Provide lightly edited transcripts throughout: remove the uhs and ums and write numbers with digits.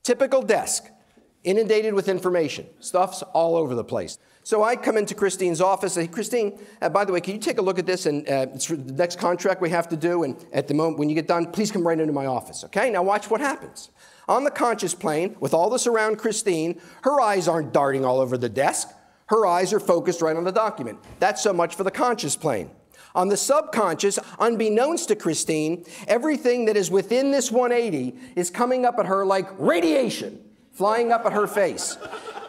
Typical desk, inundated with information. Stuff's all over the place. So I come into Christine's office and say, Christine, by the way, can you take a look at this? And it's the next contract we have to do. And at the moment, when you get done, please come right into my office, okay? Now watch what happens. On the conscious plane, with all this around Christine, her eyes aren't darting all over the desk. Her eyes are focused right on the document. That's so much for the conscious plane. On the subconscious, unbeknownst to Christine, everything that is within this 180 is coming up at her like radiation, flying up at her face.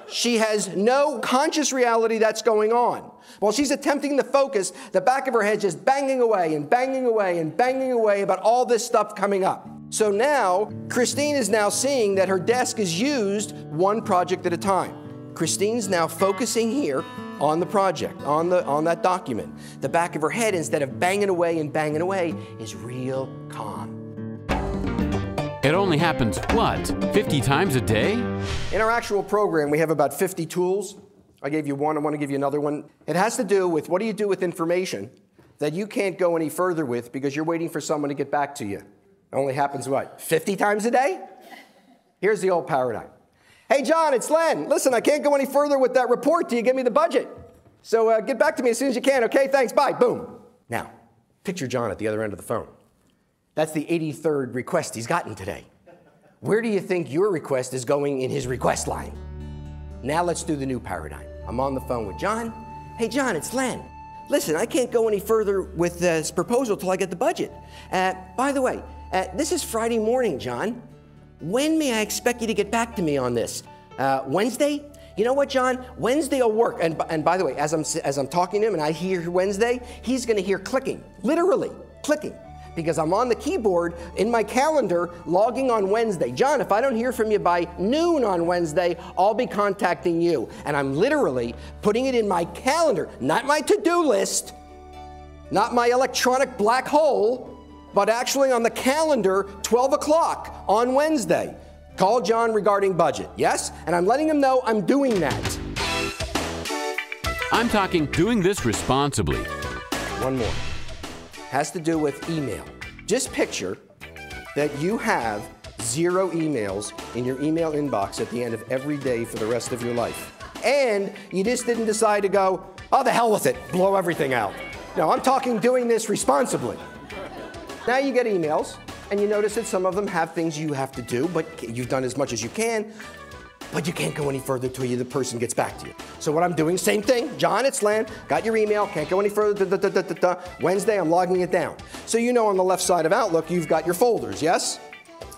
She has no conscious reality that's going on. While she's attempting to focus, the back of her head just banging away and banging away and banging away about all this stuff coming up. So now, Christine is now seeing that her desk is used one project at a time. Christine's now focusing here on the project, on that document. The back of her head, instead of banging away, is real calm. It only happens, what, 50 times a day? In our actual program, we have about 50 tools. I gave you one, I want to give you another one. It has to do with what do you do with information that you can't go any further with because you're waiting for someone to get back to you. It only happens, what, 50 times a day? Here's the old paradigm. Hey, John, it's Len. Listen, I can't go any further with that report till you give me the budget. So get back to me as soon as you can, okay? Thanks, bye, boom. Now, picture John at the other end of the phone. That's the 83rd request he's gotten today. Where do you think your request is going in his request line? Now let's do the new paradigm. I'm on the phone with John. Hey, John, it's Len. Listen, I can't go any further with this proposal till I get the budget. By the way, this is Friday morning, John. When may I expect you to get back to me on this? Wednesday? You know what, John? Wednesday will work. And by the way, as I'm talking to him and I hear Wednesday, he's going to hear clicking, literally clicking, because I'm on the keyboard in my calendar logging on Wednesday. John, if I don't hear from you by noon on Wednesday, I'll be contacting you. And I'm literally putting it in my calendar, not my to-do list, not my electronic black hole, but actually on the calendar, 12 o'clock on Wednesday. Call John regarding budget, yes? And I'm letting him know I'm doing that. I'm talking doing this responsibly. One more. Has to do with email. Just picture that you have 0 emails in your email inbox at the end of every day for the rest of your life. And you just didn't decide to go, oh, the hell with it, blow everything out. No, I'm talking doing this responsibly. Now you get emails, and you notice that some of them have things you have to do, but you've done as much as you can, but you can't go any further till the person gets back to you. So what I'm doing, same thing. John, it's Len, got your email, can't go any further, Wednesday, I'm logging it down. So you know on the left side of Outlook, you've got your folders, yes?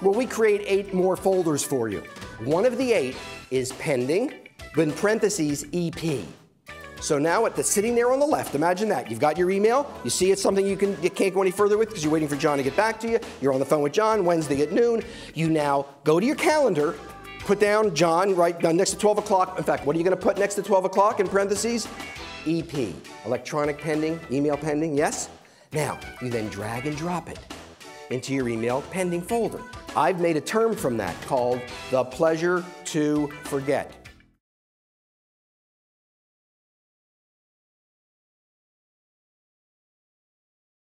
Well, we create 8 more folders for you. One of the 8 is pending, but in parentheses, EP. So now sitting there on the left, imagine that. You've got your email. You see it's something you can't go any further with because you're waiting for John to get back to you. You're on the phone with John Wednesday at noon. You now go to your calendar, put down John right next to 12 o'clock. In fact, what are you going to put next to 12 o'clock in parentheses? EP, electronic pending, email pending, yes? Now, you then drag and drop it into your email pending folder. I've made a term from that called the pleasure to forget.